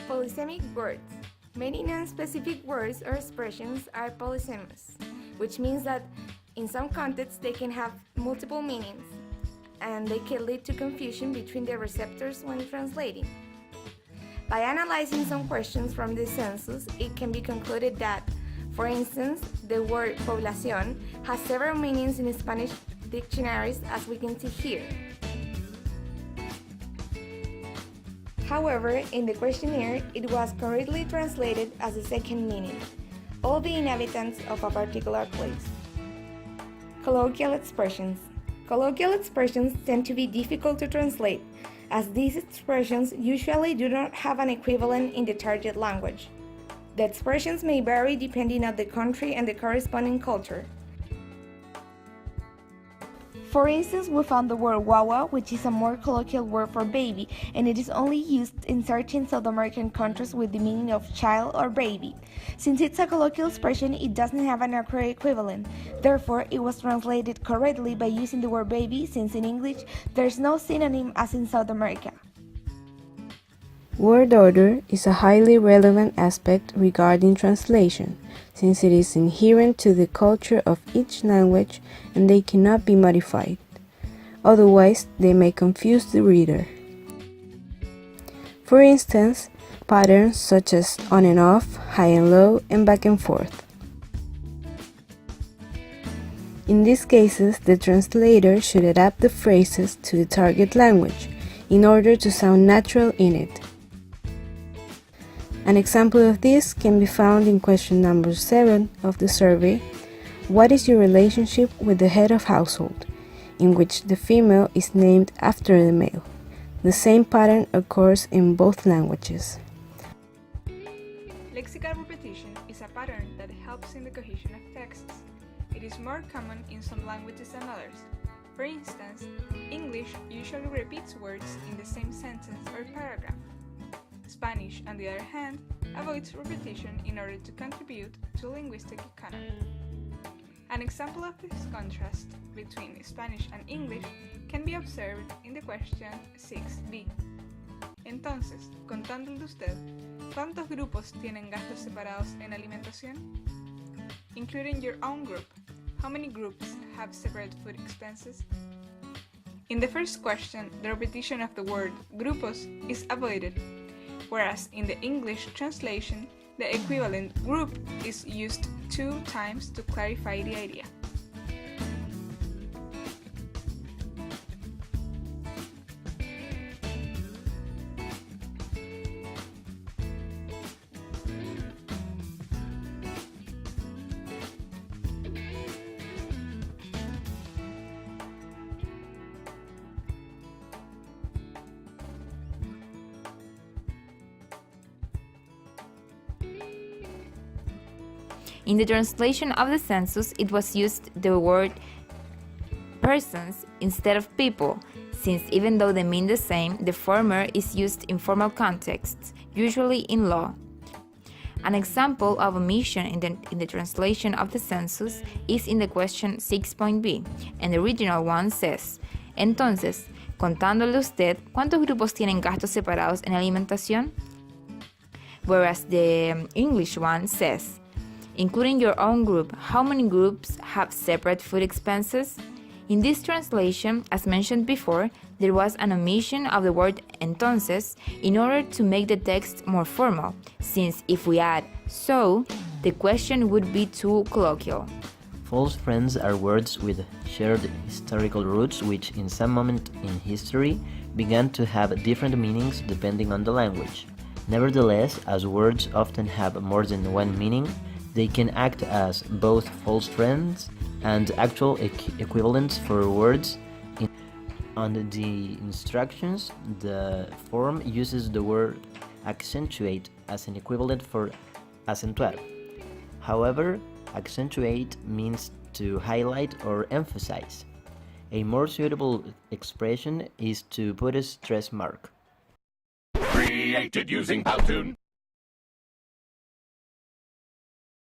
Polysemic words. Many non-specific words or expressions are polysemous, which means that in some contexts they can have multiple meanings, and they can lead to confusion between the receptors when translating. By analyzing some questions from the census, it can be concluded that, for instance, the word población has several meanings in Spanish dictionaries, as we can see here. However, in the questionnaire, it was correctly translated as a second meaning: all the inhabitants of a particular place. Colloquial expressions. Colloquial expressions tend to be difficult to translate, as these expressions usually do not have an equivalent in the target language. The expressions may vary depending on the country and the corresponding culture. For instance, we found the word guagua, which is a more colloquial word for baby, and it is only used in certain South American countries with the meaning of child or baby. Since it's a colloquial expression, it doesn't have an accurate equivalent. Therefore, it was translated correctly by using the word baby, since in English, there's no synonym as in South America. Word order is a highly relevant aspect regarding translation, since it is inherent to the culture of each language and they cannot be modified. Otherwise, they may confuse the reader. For instance, patterns such as on and off, high and low, and back and forth. In these cases, the translator should adapt the phrases to the target language in order to sound natural in it. An example of this can be found in question number 7 of the survey, "What is your relationship with the head of household?", in which the female is named after the male. The same pattern occurs in both languages. Lexical repetition is a pattern that helps in the cohesion of texts. It is more common in some languages than others. For instance, English usually repeats words in the same sentence or paragraph. Spanish, on the other hand, avoids repetition in order to contribute to linguistic economy. An example of this contrast between Spanish and English can be observed in the question 6b. Entonces, contándole usted, ¿cuántos grupos tienen gastos separados en alimentación? Including your own group, how many groups have separate food expenses? In the first question, the repetition of the word grupos is avoided, whereas in the English translation, the equivalent group is used 2 times to clarify the idea. In the translation of the census, it was used the word persons instead of people, since even though they mean the same, the former is used in formal contexts, usually in law. An example of omission in the translation of the census is in the question 6.b, and the original one says, "Entonces, contándole usted, ¿cuántos grupos tienen gastos separados en alimentación?", whereas the English one says, "Including your own group, how many groups have separate food expenses?" In this translation, as mentioned before, there was an omission of the word entonces in order to make the text more formal, since if we add so, the question would be too colloquial. False friends are words with shared historical roots which in some moment in history began to have different meanings depending on the language. Nevertheless, as words often have more than one meaning, they can act as both false friends and actual equivalents for words. On the instructions, the form uses the word accentuate as an equivalent for acentuar. However, accentuate means to highlight or emphasize. A more suitable expression is to put a stress mark. Created using Powtoon.